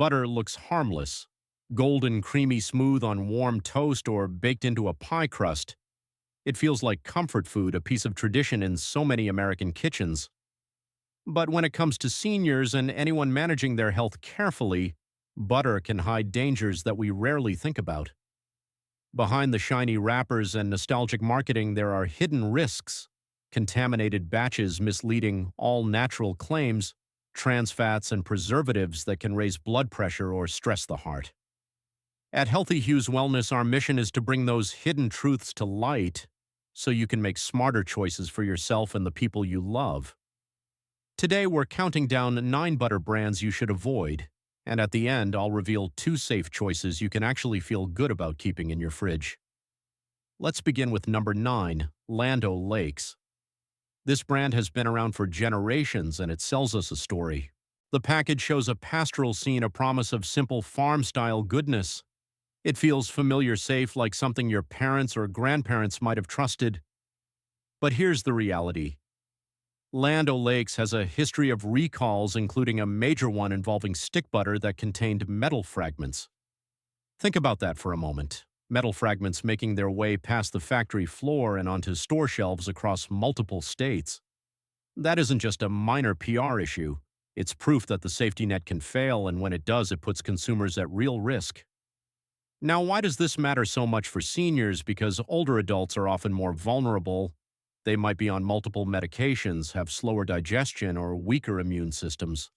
butter looks harmless, golden, creamy smooth on warm toast or baked into a pie crust. It feels like comfort food, a piece of tradition in so many American kitchens. But when it comes to seniors and anyone managing their health carefully, butter can hide dangers that we rarely think about. Behind the shiny wrappers and nostalgic marketing, there are hidden risks: contaminated batches misleading all-natural claims, trans fats and preservatives that can raise blood pressure or stress the heart. At Healthy Hues Wellness, our mission is to bring those hidden truths to light so you can make smarter choices for yourself and the people you love. Today, we're counting down 9 butter brands you should avoid, and at the end, I'll reveal 2 safe choices you can actually feel good about keeping in your fridge. Let's begin with number 9, Land O'Lakes. This brand has been around for generations, and it sells us a story. The package shows a pastoral scene, a promise of simple farm-style goodness. It feels familiar, safe, like something your parents or grandparents might have trusted. But here's the reality. Land O'Lakes has a history of recalls, including a major one involving stick butter that contained metal fragments. Think about that for a moment. Metal fragments making their way past the factory floor and onto store shelves across multiple states. That isn't just a minor PR issue. It's proof that the safety net can fail, and when it does, it puts consumers at real risk. Now, why does this matter so much for seniors? Because older adults are often more vulnerable. They might be on multiple medications, have slower digestion, or weaker immune systems.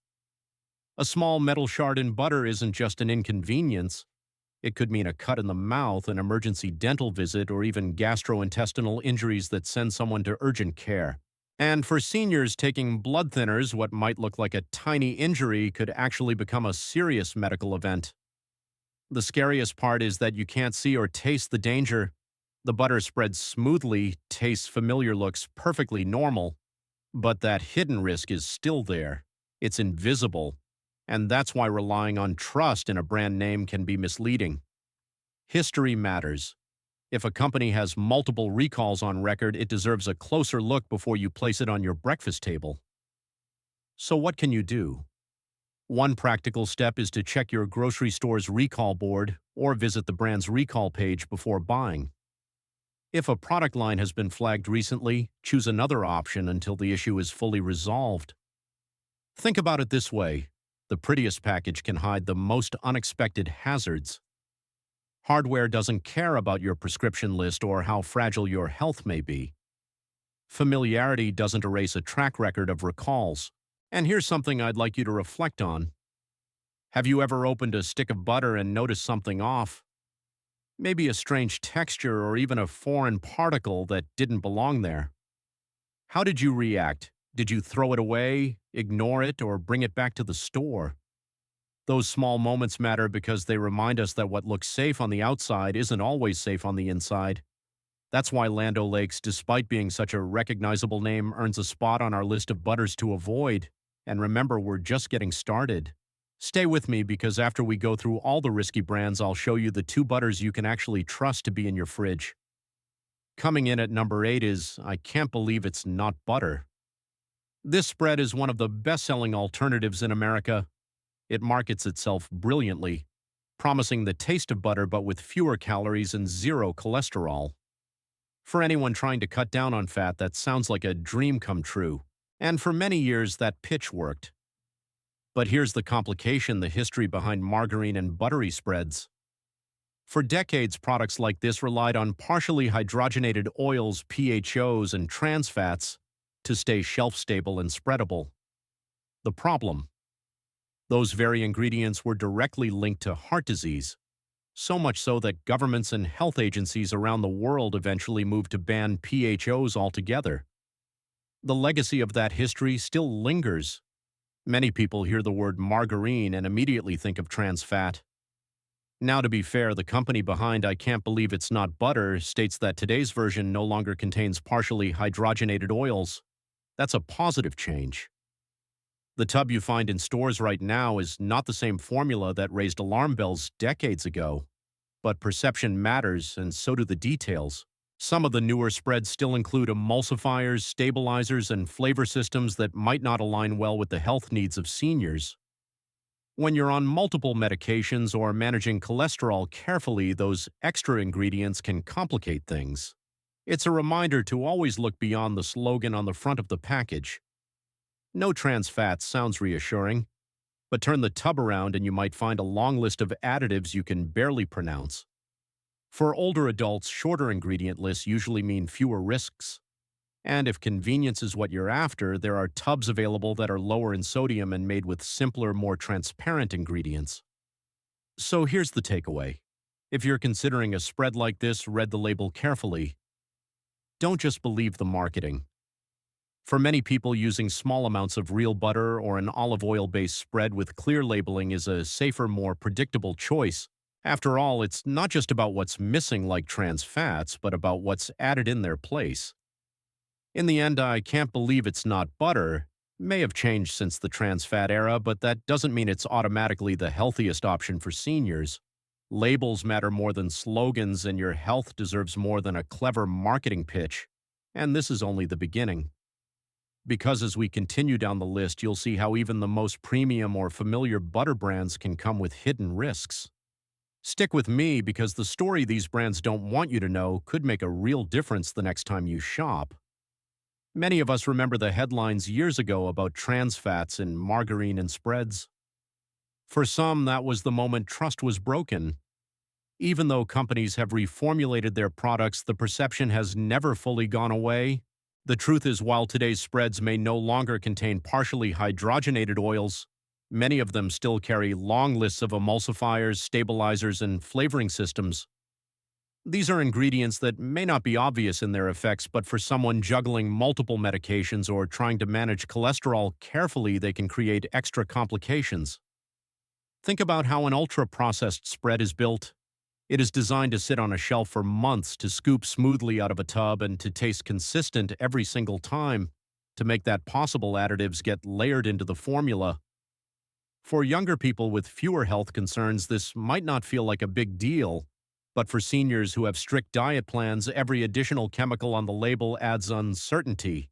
A small metal shard in butter isn't just an inconvenience. It could mean a cut in the mouth, an emergency dental visit, or even gastrointestinal injuries that send someone to urgent care. And for seniors taking blood thinners, what might look like a tiny injury could actually become a serious medical event. The scariest part is that you can't see or taste the danger. The butter spreads smoothly, tastes familiar, looks perfectly normal. But that hidden risk is still there. It's invisible. And that's why relying on trust in a brand name can be misleading. History matters. If a company has multiple recalls on record, it deserves a closer look before you place it on your breakfast table. So what can you do? One practical step is to check your grocery store's recall board or visit the brand's recall page before buying. If a product line has been flagged recently, choose another option until the issue is fully resolved. Think about it this way: the prettiest package can hide the most unexpected hazards. Hardware doesn't care about your prescription list or how fragile your health may be. Familiarity doesn't erase a track record of recalls. And here's something I'd like you to reflect on. Have you ever opened a stick of butter and noticed something off? Maybe a strange texture or even a foreign particle that didn't belong there. How did you react? Did you throw it away, ignore it, or bring it back to the store? Those small moments matter because they remind us that what looks safe on the outside isn't always safe on the inside. That's why Land O'Lakes, despite being such a recognizable name, earns a spot on our list of butters to avoid. And remember, we're just getting started. Stay with me, because after we go through all the risky brands, I'll show you the 2 butters you can actually trust to be in your fridge. Coming in at number 8 is I Can't Believe It's Not Butter. This spread is one of the best-selling alternatives in America. It markets itself brilliantly, promising the taste of butter but with fewer calories and 0 cholesterol. For anyone trying to cut down on fat, that sounds like a dream come true. And for many years, that pitch worked. But here's the complication: the history behind margarine and buttery spreads. For decades, products like this relied on partially hydrogenated oils, PHOs, and trans fats to stay shelf-stable and spreadable. The problem: those very ingredients were directly linked to heart disease, so much so that governments and health agencies around the world eventually moved to ban PHOs altogether. The legacy of that history still lingers. Many people hear the word margarine and immediately think of trans fat. Now, to be fair, the company behind I Can't Believe It's Not Butter states that today's version no longer contains partially hydrogenated oils. That's a positive change. The tub you find in stores right now is not the same formula that raised alarm bells decades ago. But perception matters, and so do the details. Some of the newer spreads still include emulsifiers, stabilizers, and flavor systems that might not align well with the health needs of seniors. When you're on multiple medications or managing cholesterol carefully, those extra ingredients can complicate things. It's a reminder to always look beyond the slogan on the front of the package. No trans fats sounds reassuring, but turn the tub around and you might find a long list of additives you can barely pronounce. For older adults, shorter ingredient lists usually mean fewer risks. And if convenience is what you're after, there are tubs available that are lower in sodium and made with simpler, more transparent ingredients. So here's the takeaway. If you're considering a spread like this, read the label carefully. Don't just believe the marketing. For many people, using small amounts of real butter or an olive oil-based spread with clear labeling is a safer, more predictable choice. After all, it's not just about what's missing like trans fats, but about what's added in their place. In the end, I can't believe it's not butter. May have changed since the trans fat era, but that doesn't mean it's automatically the healthiest option for seniors. Labels matter more than slogans, and your health deserves more than a clever marketing pitch. And this is only the beginning. Because as we continue down the list, you'll see how even the most premium or familiar butter brands can come with hidden risks. Stick with me because the story these brands don't want you to know could make a real difference the next time you shop. Many of us remember the headlines years ago about trans fats in margarine and spreads. For some, that was the moment trust was broken. Even though companies have reformulated their products, the perception has never fully gone away. The truth is, while today's spreads may no longer contain partially hydrogenated oils, many of them still carry long lists of emulsifiers, stabilizers, and flavoring systems. These are ingredients that may not be obvious in their effects, but for someone juggling multiple medications or trying to manage cholesterol carefully, they can create extra complications. Think about how an ultra-processed spread is built. It is designed to sit on a shelf for months, to scoop smoothly out of a tub, and to taste consistent every single time. To make that possible, additives get layered into the formula. For younger people with fewer health concerns, this might not feel like a big deal. But for seniors who have strict diet plans, every additional chemical on the label adds uncertainty.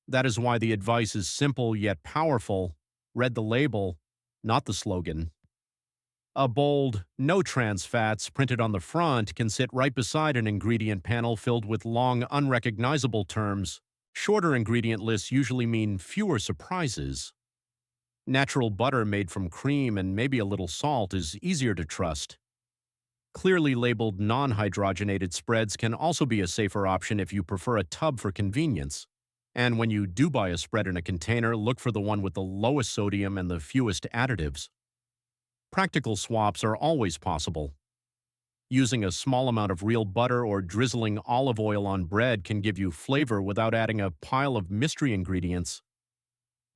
That is why the advice is simple yet powerful. Read the label, not the slogan. A bold, "No trans fats" printed on the front can sit right beside an ingredient panel filled with long, unrecognizable terms. Shorter ingredient lists usually mean fewer surprises. Natural butter made from cream and maybe a little salt is easier to trust. Clearly labeled non-hydrogenated spreads can also be a safer option if you prefer a tub for convenience. And when you do buy a spread in a container, look for the one with the lowest sodium and the fewest additives. Practical swaps are always possible. Using a small amount of real butter or drizzling olive oil on bread can give you flavor without adding a pile of mystery ingredients.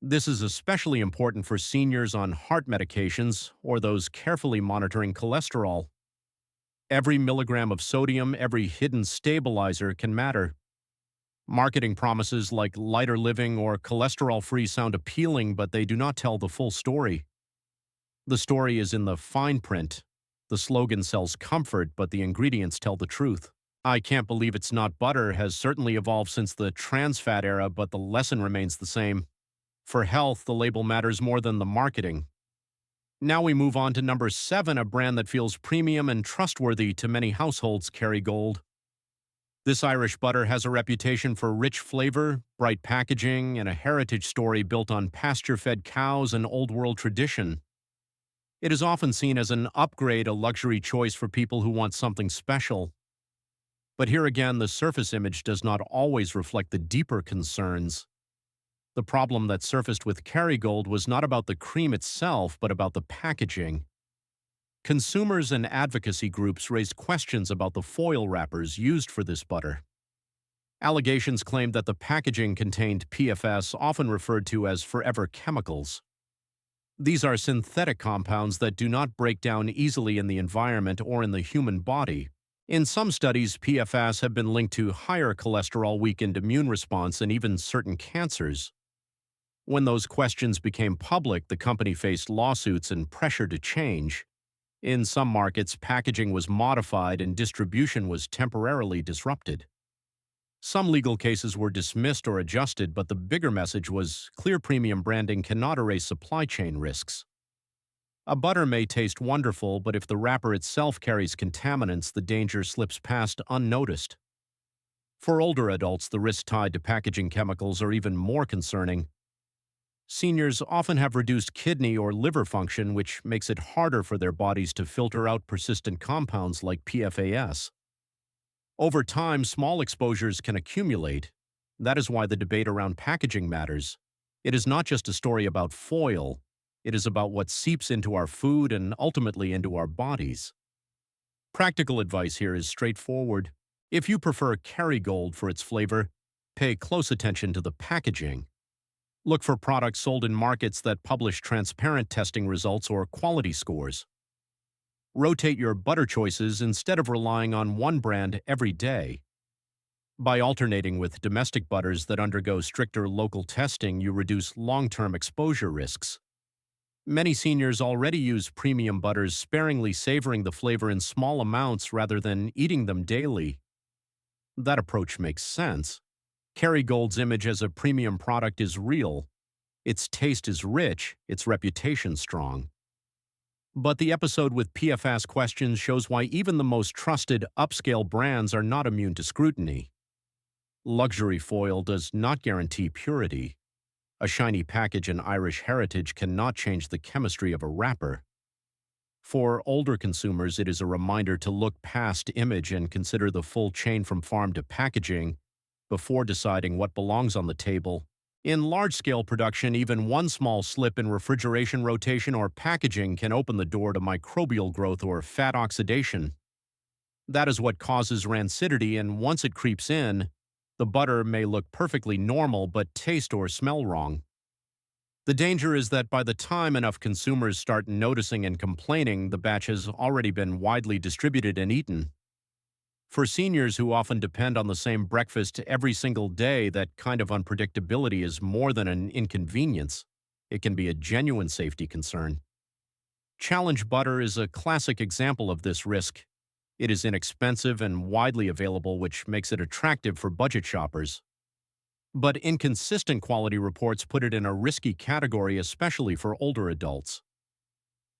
This is especially important for seniors on heart medications or those carefully monitoring cholesterol. Every milligram of sodium, every hidden stabilizer can matter. Marketing promises like lighter living or cholesterol-free sound appealing, but they do not tell the full story. The story is in the fine print. The slogan sells comfort, but the ingredients tell the truth. "I can't believe it's not butter" has certainly evolved since the trans fat era, but the lesson remains the same. For health, the label matters more than the marketing. Now we move on to number 7, a brand that feels premium and trustworthy to many households, Kerrygold. This Irish butter has a reputation for rich flavor, bright packaging, and a heritage story built on pasture-fed cows and old-world tradition. It is often seen as an upgrade, a luxury choice for people who want something special. But here again, the surface image does not always reflect the deeper concerns. The problem that surfaced with Kerrygold was not about the cream itself, but about the packaging. Consumers and advocacy groups raised questions about the foil wrappers used for this butter. Allegations claimed that the packaging contained PFS, often referred to as forever chemicals. These are synthetic compounds that do not break down easily in the environment or in the human body. In some studies, PFAS have been linked to higher cholesterol, weakened immune response, and even certain cancers. When those questions became public, the company faced lawsuits and pressure to change. In some markets, packaging was modified and distribution was temporarily disrupted. Some legal cases were dismissed or adjusted, but the bigger message was clear premium branding cannot erase supply chain risks. A butter may taste wonderful, but if the wrapper itself carries contaminants, the danger slips past unnoticed. For older adults, the risks tied to packaging chemicals are even more concerning. Seniors often have reduced kidney or liver function, which makes it harder for their bodies to filter out persistent compounds like PFAS. Over time, small exposures can accumulate. That is why the debate around packaging matters. It is not just a story about foil, it is about what seeps into our food and ultimately into our bodies. Practical advice here is straightforward. If you prefer Kerrygold for its flavor, pay close attention to the packaging. Look for products sold in markets that publish transparent testing results or quality scores. Rotate your butter choices instead of relying on one brand every day. By alternating with domestic butters that undergo stricter local testing, you reduce long-term exposure risks. Many seniors already use premium butters, sparingly savoring the flavor in small amounts rather than eating them daily. That approach makes sense. Kerrygold's image as a premium product is real. Its taste is rich, its reputation strong. But the episode with PFAS questions shows why even the most trusted upscale brands are not immune to scrutiny. Luxury foil does not guarantee purity. A shiny package and Irish heritage cannot change the chemistry of a wrapper. For older consumers, it is a reminder to look past image and consider the full chain from farm to packaging before deciding what belongs on the table. In large-scale production, even one small slip in refrigeration rotation or packaging can open the door to microbial growth or fat oxidation. That is what causes rancidity, and once it creeps in, the butter may look perfectly normal but taste or smell wrong. The danger is that by the time enough consumers start noticing and complaining, the batch has already been widely distributed and eaten. For seniors who often depend on the same breakfast every single day, that kind of unpredictability is more than an inconvenience. It can be a genuine safety concern. Challenge butter is a classic example of this risk. It is inexpensive and widely available, which makes it attractive for budget shoppers. But inconsistent quality reports put it in a risky category, especially for older adults.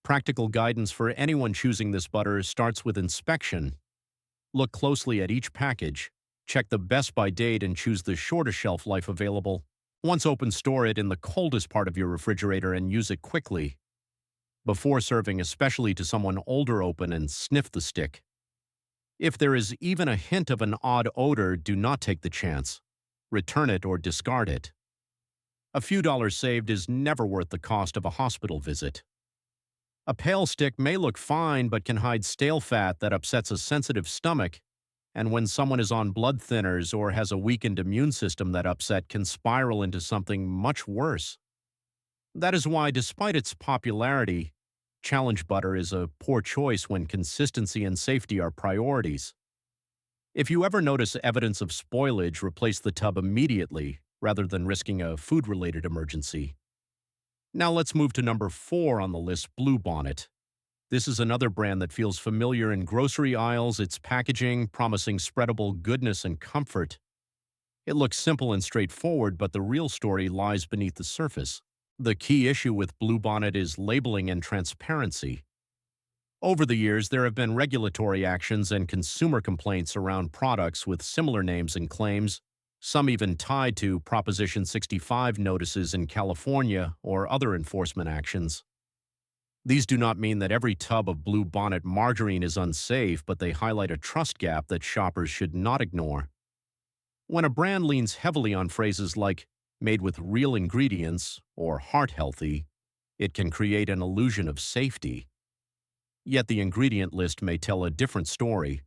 Practical guidance for anyone choosing this butter starts with inspection. Look closely at each package, check the best-by date, and choose the shortest shelf life available. Once opened, store it in the coldest part of your refrigerator and use it quickly. Before serving, especially to someone older, open and sniff the stick. If there is even a hint of an odd odor, do not take the chance. Return it or discard it. A few dollars saved is never worth the cost of a hospital visit. A pale stick may look fine but can hide stale fat that upsets a sensitive stomach, and when someone is on blood thinners or has a weakened immune system, that upset can spiral into something much worse. That is why, despite its popularity, Challenge butter is a poor choice when consistency and safety are priorities. If you ever notice evidence of spoilage, replace the tub immediately rather than risking a food-related emergency. Now let's move to number 4 on the list, Bluebonnet. This is another brand that feels familiar in grocery aisles, its packaging promising spreadable goodness and comfort. It looks simple and straightforward, but the real story lies beneath the surface. The key issue with Bluebonnet is labeling and transparency. Over the years, there have been regulatory actions and consumer complaints around products with similar names and claims, some even tied to Proposition 65 notices in California or other enforcement actions. These do not mean that every tub of Bluebonnet margarine is unsafe, but they highlight a trust gap that shoppers should not ignore. When a brand leans heavily on phrases like made with real ingredients or heart healthy, it can create an illusion of safety. Yet the ingredient list may tell a different story.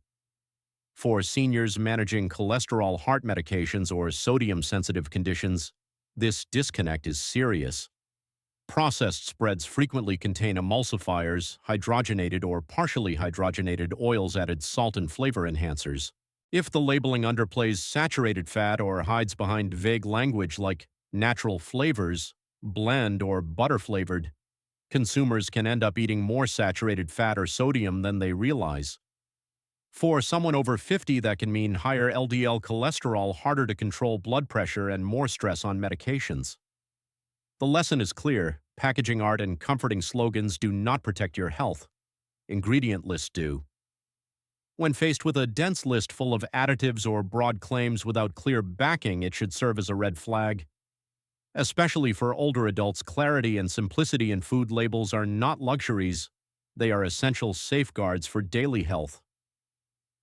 For seniors managing cholesterol, heart medications, or sodium-sensitive conditions, this disconnect is serious. Processed spreads frequently contain emulsifiers, hydrogenated or partially hydrogenated oils, added salt, and flavor enhancers. If the labeling underplays saturated fat or hides behind vague language like natural flavors, blend, or butter-flavored, consumers can end up eating more saturated fat or sodium than they realize. For someone over 50, that can mean higher LDL cholesterol, harder to control blood pressure, and more stress on medications. The lesson is clear. packaging art and comforting slogans do not protect your health. Ingredient lists do. When faced with a dense list full of additives or broad claims without clear backing, it should serve as a red flag. Especially for older adults, clarity and simplicity in food labels are not luxuries. They are essential safeguards for daily health.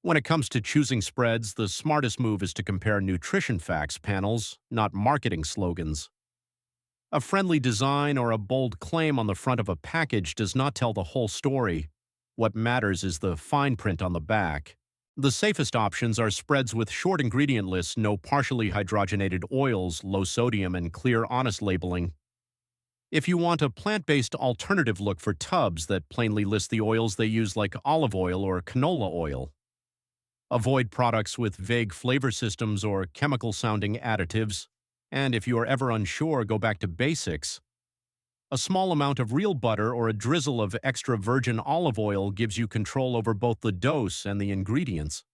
When it comes to choosing spreads, the smartest move is to compare nutrition facts panels, not marketing slogans. A friendly design or a bold claim on the front of a package does not tell the whole story. What matters is the fine print on the back. The safest options are spreads with short ingredient lists, no partially hydrogenated oils, low sodium, and clear, honest labeling. If you want a plant-based alternative, look for tubs that plainly list the oils they use, like olive oil or canola oil. Avoid products with vague flavor systems or chemical-sounding additives. And if you are ever unsure, go back to basics. A small amount of real butter or a drizzle of extra virgin olive oil gives you control over both the dose and the ingredients.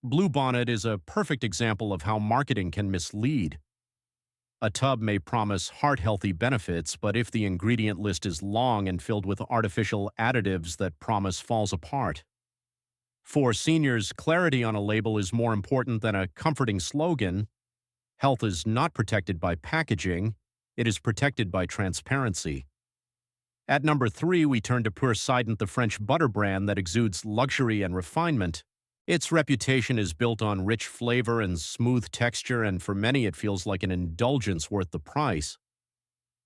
Bluebonnet is a perfect example of how marketing can mislead. A tub may promise heart-healthy benefits, but if the ingredient list is long and filled with artificial additives, that promise falls apart. For seniors, clarity on a label is more important than a comforting slogan. Health is not protected by packaging. It is protected by transparency. At number 3, we turn to Pur Sident, the French butter brand that exudes luxury and refinement. Its reputation is built on rich flavor and smooth texture, and for many it feels like an indulgence worth the price.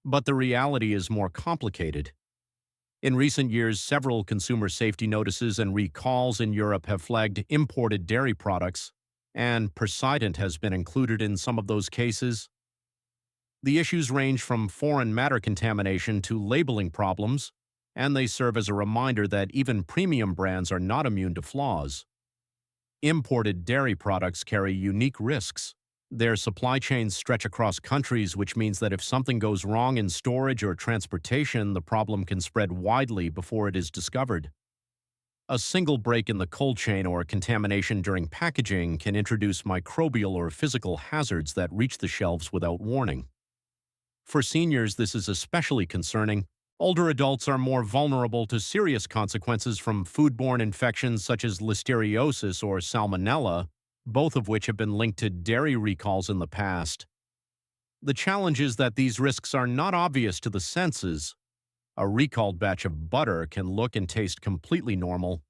But the reality is more complicated. In recent years, several consumer safety notices and recalls in Europe have flagged imported dairy products, and Pur Sident has been included in some of those cases. The issues range from foreign matter contamination to labeling problems, and they serve as a reminder that even premium brands are not immune to flaws. Imported dairy products carry unique risks. Their supply chains stretch across countries, which means that if something goes wrong in storage or transportation, the problem can spread widely before it is discovered. A single break in the cold chain or contamination during packaging can introduce microbial or physical hazards that reach the shelves without warning. For seniors, this is especially concerning. Older adults are more vulnerable to serious consequences from foodborne infections such as listeriosis or salmonella, both of which have been linked to dairy recalls in the past. The challenge is that these risks are not obvious to the senses. A recalled batch of butter can look and taste completely normal.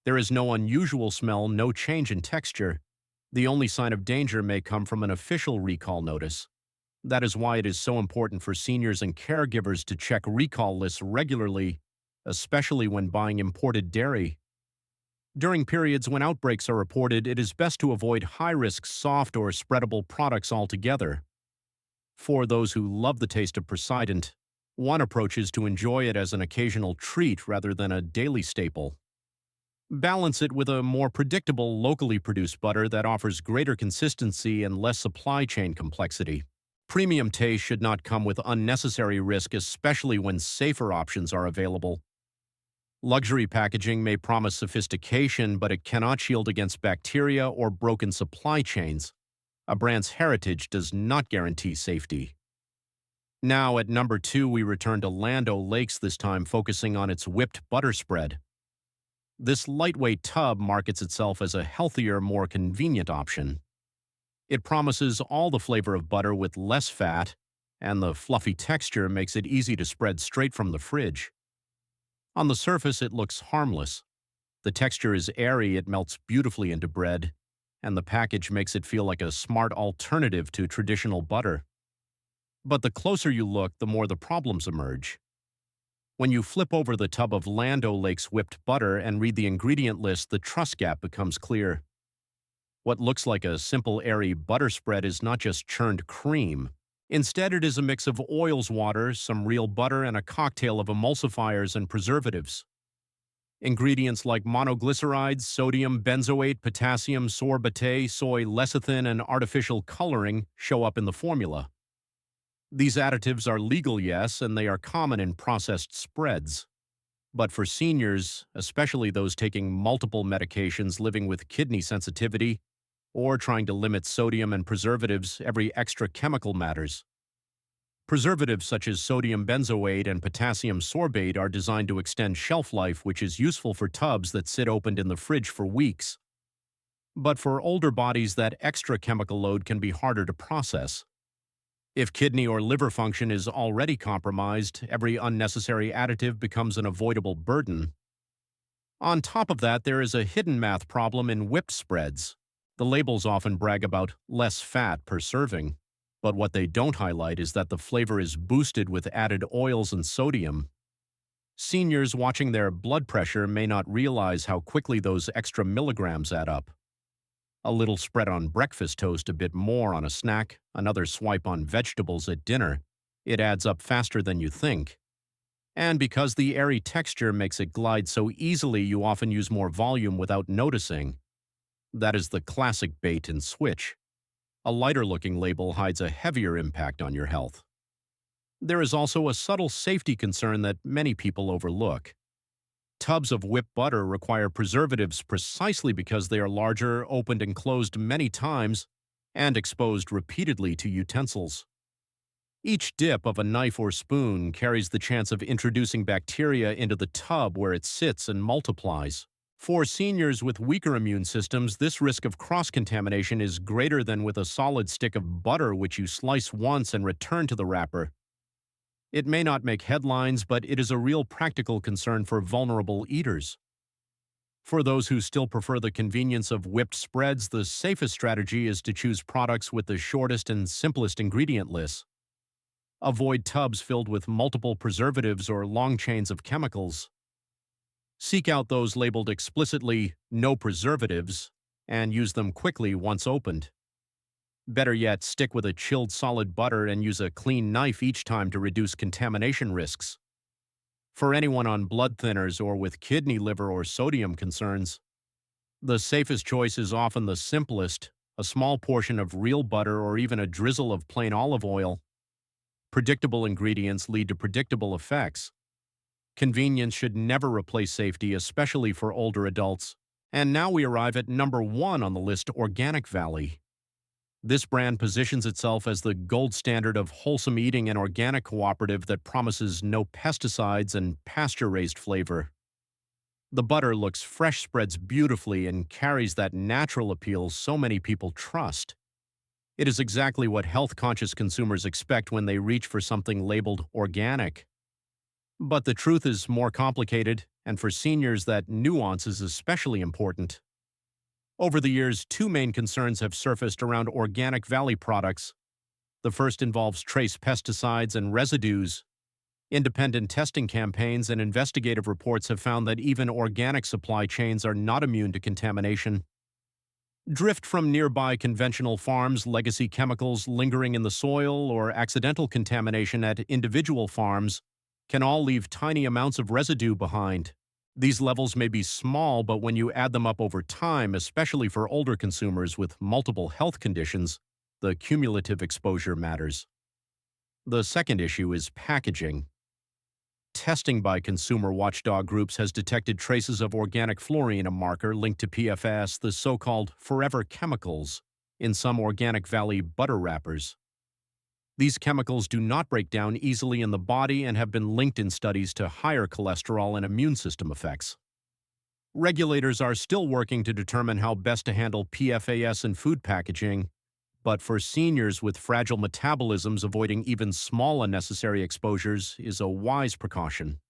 There is no unusual smell, no change in texture. The only sign of danger may come from an official recall notice. That is why it is so important for seniors and caregivers to check recall lists regularly, especially when buying imported dairy. During periods when outbreaks are reported, it is best to avoid high-risk soft or spreadable products altogether. For those who love the taste of Pur Sident, one approach is to enjoy it as an occasional treat rather than a daily staple. Balance it with a more predictable, locally produced butter that offers greater consistency and less supply chain complexity. Premium taste should not come with unnecessary risk, especially when safer options are available. Luxury packaging may promise sophistication, but it cannot shield against bacteria or broken supply chains. A brand's heritage does not guarantee safety. Now, at number 2, we return to Land O'Lakes, this time focusing on its whipped butter spread. This lightweight tub markets itself as a healthier, more convenient option. It promises all the flavor of butter with less fat, and the fluffy texture makes it easy to spread straight from the fridge. On the surface, it looks harmless. The texture is airy, it melts beautifully into bread, and the package makes it feel like a smart alternative to traditional butter. But the closer you look, the more the problems emerge. When you flip over the tub of Land O'Lakes whipped butter and read the ingredient list, the trust gap becomes clear. What looks like a simple, airy butter spread is not just churned cream. Instead, it is a mix of oils, water, some real butter, and a cocktail of emulsifiers and preservatives. Ingredients like monoglycerides, sodium benzoate, potassium sorbate, soy lecithin, and artificial coloring show up in the formula. These additives are legal, yes, and they are common in processed spreads. But for seniors, especially those taking multiple medications, living with kidney sensitivity, or trying to limit sodium and preservatives, every extra chemical matters. Preservatives such as sodium benzoate and potassium sorbate are designed to extend shelf life, which is useful for tubs that sit opened in the fridge for weeks. But for older bodies, that extra chemical load can be harder to process. If kidney or liver function is already compromised, every unnecessary additive becomes an avoidable burden. On top of that, there is a hidden math problem in whipped spreads. The labels often brag about less fat per serving, but what they don't highlight is that the flavor is boosted with added oils and sodium. Seniors watching their blood pressure may not realize how quickly those extra milligrams add up. A little spread on breakfast toast, a bit more on a snack, another swipe on vegetables at dinner. It adds up faster than you think. And because the airy texture makes it glide so easily, you often use more volume without noticing. That is the classic bait and switch. A lighter-looking label hides a heavier impact on your health. There is also a subtle safety concern that many people overlook. Tubs of whipped butter require preservatives precisely because they are larger, opened and closed many times, and exposed repeatedly to utensils. Each dip of a knife or spoon carries the chance of introducing bacteria into the tub where it sits and multiplies. For seniors with weaker immune systems, this risk of cross-contamination is greater than with a solid stick of butter which you slice once and return to the wrapper. It may not make headlines, but it is a real practical concern for vulnerable eaters. For those who still prefer the convenience of whipped spreads, the safest strategy is to choose products with the shortest and simplest ingredient lists. Avoid tubs filled with multiple preservatives or long chains of chemicals. Seek out those labeled explicitly "no preservatives" and use them quickly once opened. Better yet, stick with a chilled solid butter and use a clean knife each time to reduce contamination risks. For anyone on blood thinners or with kidney, liver, or sodium concerns, the safest choice is often the simplest: a small portion of real butter or even a drizzle of plain olive oil. Predictable ingredients lead to predictable effects. Convenience should never replace safety, especially for older adults. And now we arrive at number 1 on the list, Organic Valley. This brand positions itself as the gold standard of wholesome eating and organic cooperative that promises no pesticides and pasture-raised flavor. The butter looks fresh, spreads beautifully, and carries that natural appeal so many people trust. It is exactly what health-conscious consumers expect when they reach for something labeled organic. But the truth is more complicated, and for seniors, that nuance is especially important. Over the years, 2 main concerns have surfaced around Organic Valley products. The first involves trace pesticides and residues. Independent testing campaigns and investigative reports have found that even organic supply chains are not immune to contamination. Drift from nearby conventional farms, legacy chemicals lingering in the soil, or accidental contamination at individual farms can all leave tiny amounts of residue behind. These levels may be small, but when you add them up over time, especially for older consumers with multiple health conditions, the cumulative exposure matters. The second issue is packaging. Testing by consumer watchdog groups has detected traces of organic fluorine, a marker linked to PFAS, the so-called forever chemicals, in some Organic Valley butter wrappers. These chemicals do not break down easily in the body and have been linked in studies to higher cholesterol and immune system effects. Regulators are still working to determine how best to handle PFAS in food packaging, but for seniors with fragile metabolisms, avoiding even small unnecessary exposures is a wise precaution.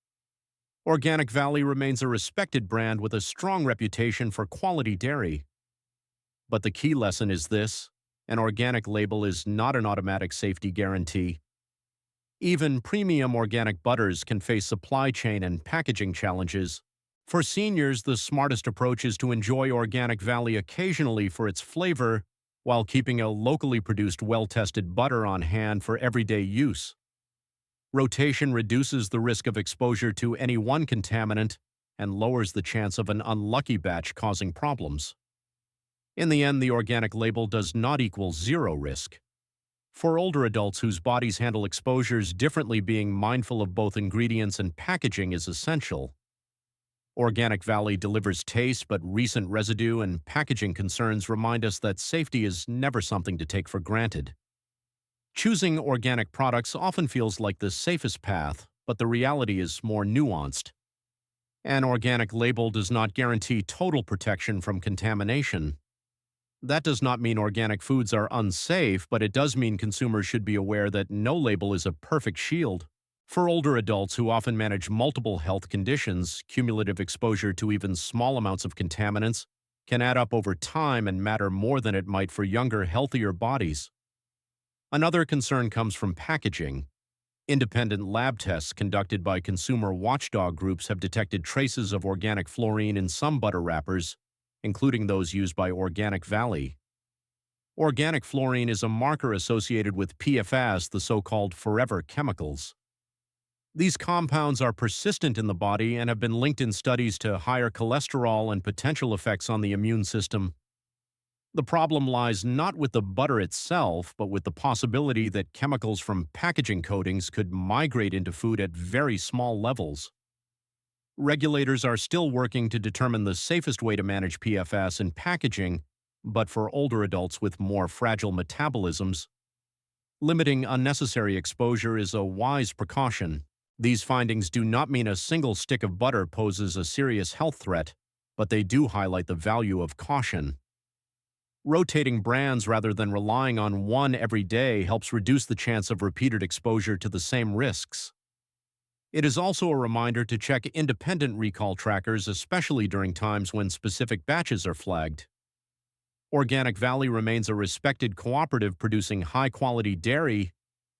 Organic Valley remains a respected brand with a strong reputation for quality dairy. But the key lesson is this: an organic label is not an automatic safety guarantee. Even premium organic butters can face supply chain and packaging challenges. For seniors, the smartest approach is to enjoy Organic Valley occasionally for its flavor, while keeping a locally produced, well-tested butter on hand for everyday use. Rotation reduces the risk of exposure to any one contaminant and lowers the chance of an unlucky batch causing problems. In the end, the organic label does not equal zero risk. For older adults whose bodies handle exposures differently, being mindful of both ingredients and packaging is essential. Organic Valley delivers taste, but recent residue and packaging concerns remind us that safety is never something to take for granted. Choosing organic products often feels like the safest path, but the reality is more nuanced. An organic label does not guarantee total protection from contamination. That does not mean organic foods are unsafe, but it does mean consumers should be aware that no label is a perfect shield. For older adults who often manage multiple health conditions, cumulative exposure to even small amounts of contaminants can add up over time and matter more than it might for younger, healthier bodies. Another concern comes from packaging. Independent lab tests conducted by consumer watchdog groups have detected traces of organic fluorine in some butter wrappers, including those used by Organic Valley. Organic fluorine is a marker associated with PFAS, the so-called forever chemicals. These compounds are persistent in the body and have been linked in studies to higher cholesterol and potential effects on the immune system. The problem lies not with the butter itself, but with the possibility that chemicals from packaging coatings could migrate into food at very small levels. Regulators are still working to determine the safest way to manage PFAS in packaging, but for older adults with more fragile metabolisms, limiting unnecessary exposure is a wise precaution. These findings do not mean a single stick of butter poses a serious health threat, but they do highlight the value of caution. Rotating brands rather than relying on one every day helps reduce the chance of repeated exposure to the same risks. It is also a reminder to check independent recall trackers, especially during times when specific batches are flagged. Organic Valley remains a respected cooperative producing high-quality dairy,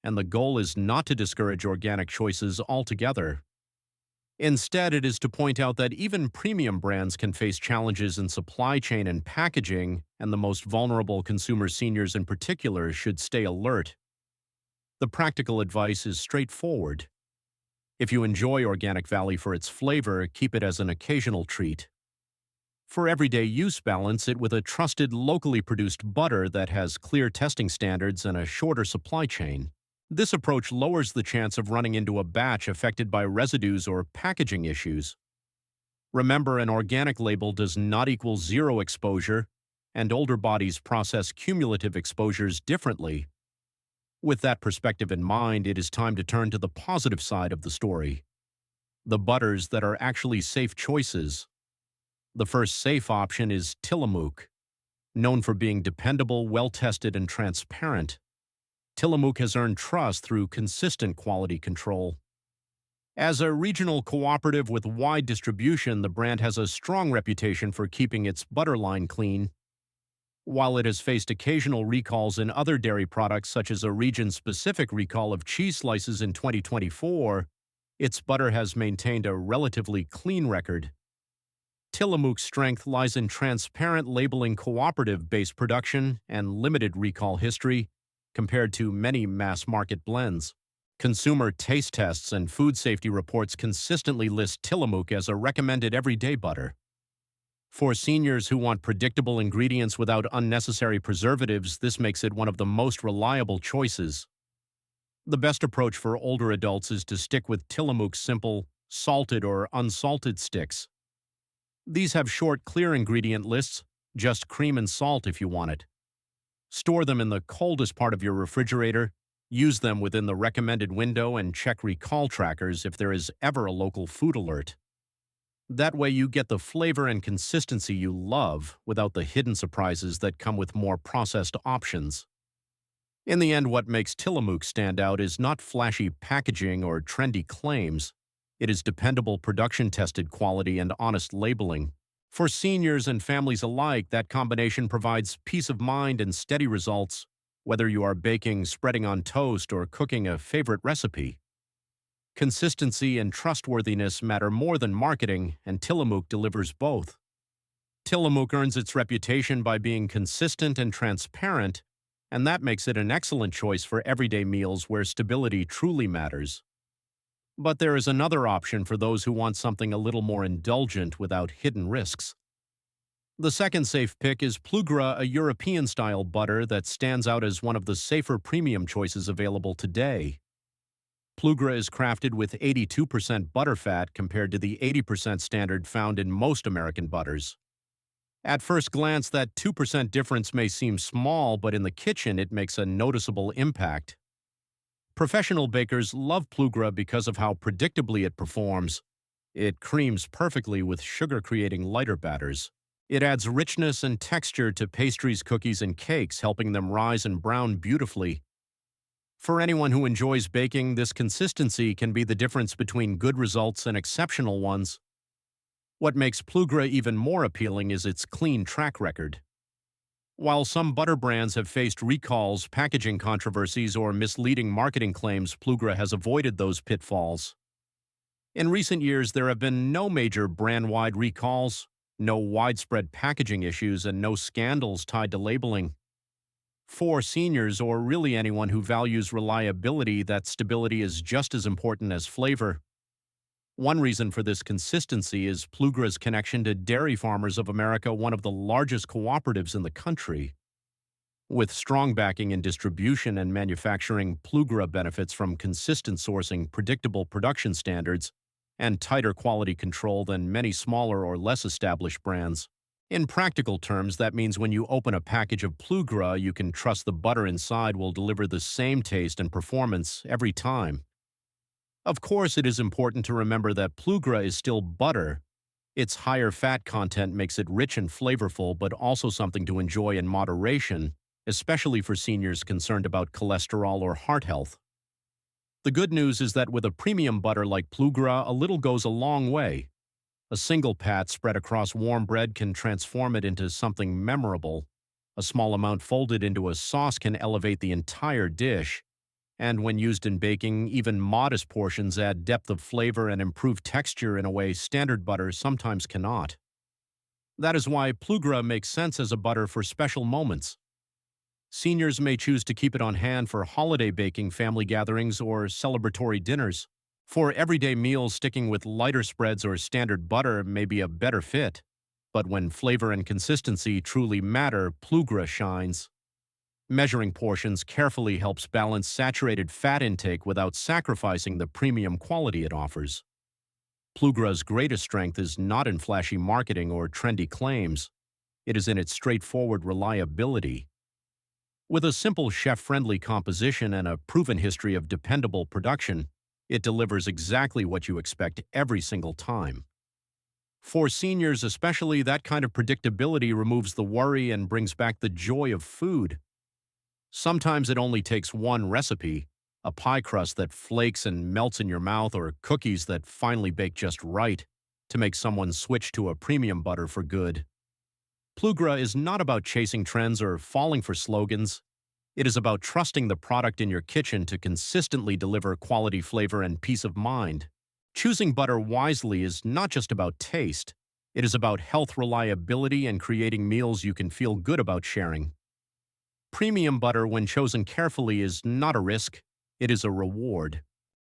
and the goal is not to discourage organic choices altogether. Instead, it is to point out that even premium brands can face challenges in supply chain and packaging, and the most vulnerable consumers, seniors in particular, should stay alert. The practical advice is straightforward. If you enjoy Organic Valley for its flavor, keep it as an occasional treat. For everyday use, balance it with a trusted, locally produced butter that has clear testing standards and a shorter supply chain. This approach lowers the chance of running into a batch affected by residues or packaging issues. Remember, an organic label does not equal zero exposure, and older bodies process cumulative exposures differently. With that perspective in mind, it is time to turn to the positive side of the story. The butters that are actually safe choices. The first safe option is Tillamook. Known for being dependable, well-tested, and transparent, Tillamook has earned trust through consistent quality control. As a regional cooperative with wide distribution, the brand has a strong reputation for keeping its butter line clean. While it has faced occasional recalls in other dairy products, such as a region-specific recall of cheese slices in 2024, its butter has maintained a relatively clean record. Tillamook's strength lies in transparent labeling, cooperative-based production, and limited recall history, compared to many mass-market blends. Consumer taste tests and food safety reports consistently list Tillamook as a recommended everyday butter. For seniors who want predictable ingredients without unnecessary preservatives, this makes it one of the most reliable choices. The best approach for older adults is to stick with Tillamook's simple, salted or unsalted sticks. These have short, clear ingredient lists, just cream and salt if you want it. Store them in the coldest part of your refrigerator, use them within the recommended window, and check recall trackers if there is ever a local food alert. That way you get the flavor and consistency you love without the hidden surprises that come with more processed options. In the end, what makes Tillamook stand out is not flashy packaging or trendy claims. It is dependable, production-tested quality and honest labeling. For seniors and families alike, that combination provides peace of mind and steady results, whether you are baking, spreading on toast, or cooking a favorite recipe. Consistency and trustworthiness matter more than marketing, and Tillamook delivers both. Tillamook earns its reputation by being consistent and transparent, and that makes it an excellent choice for everyday meals where stability truly matters. But there is another option for those who want something a little more indulgent without hidden risks. The second safe pick is Plugra, a European-style butter that stands out as one of the safer premium choices available today. Plugra is crafted with 82% butterfat compared to the 80% standard found in most American butters. At first glance, that 2% difference may seem small, but in the kitchen it makes a noticeable impact. Professional bakers love Plugra because of how predictably it performs. It creams perfectly with sugar, creating lighter batters. It adds richness and texture to pastries, cookies, and cakes, helping them rise and brown beautifully. For anyone who enjoys baking, this consistency can be the difference between good results and exceptional ones. What makes Plugra even more appealing is its clean track record. While some butter brands have faced recalls, packaging controversies, or misleading marketing claims, Plugra has avoided those pitfalls. In recent years, there have been no major brand-wide recalls, no widespread packaging issues, and no scandals tied to labeling. For seniors, or really anyone who values reliability, that stability is just as important as flavor. One reason for this consistency is Plugra's connection to Dairy Farmers of America, one of the largest cooperatives in the country. With strong backing in distribution and manufacturing, Plugra benefits from consistent sourcing, predictable production standards, and tighter quality control than many smaller or less established brands. In practical terms, that means when you open a package of Plugra, you can trust the butter inside will deliver the same taste and performance every time. Of course, it is important to remember that Plugra is still butter. Its higher fat content makes it rich and flavorful, but also something to enjoy in moderation, especially for seniors concerned about cholesterol or heart health. The good news is that with a premium butter like Plugra, a little goes a long way. A single pat spread across warm bread can transform it into something memorable. A small amount folded into a sauce can elevate the entire dish. And when used in baking, even modest portions add depth of flavor and improve texture in a way standard butter sometimes cannot. That is why Plugra makes sense as a butter for special moments. Seniors may choose to keep it on hand for holiday baking, family gatherings, or celebratory dinners. For everyday meals, sticking with lighter spreads or standard butter may be a better fit. But when flavor and consistency truly matter, Plugra shines. Measuring portions carefully helps balance saturated fat intake without sacrificing the premium quality it offers. Plugra's greatest strength is not in flashy marketing or trendy claims. It is in its straightforward reliability. With a simple chef-friendly composition and a proven history of dependable production, it delivers exactly what you expect every single time. For seniors especially, that kind of predictability removes the worry and brings back the joy of food. Sometimes it only takes one recipe, a pie crust that flakes and melts in your mouth, or cookies that finally bake just right, to make someone switch to a premium butter for good. Plugra is not about chasing trends or falling for slogans. It is about trusting the product in your kitchen to consistently deliver quality, flavor, and peace of mind. Choosing butter wisely is not just about taste. It is about health, reliability, and creating meals you can feel good about sharing. Premium butter, when chosen carefully, is not a risk. It is a reward.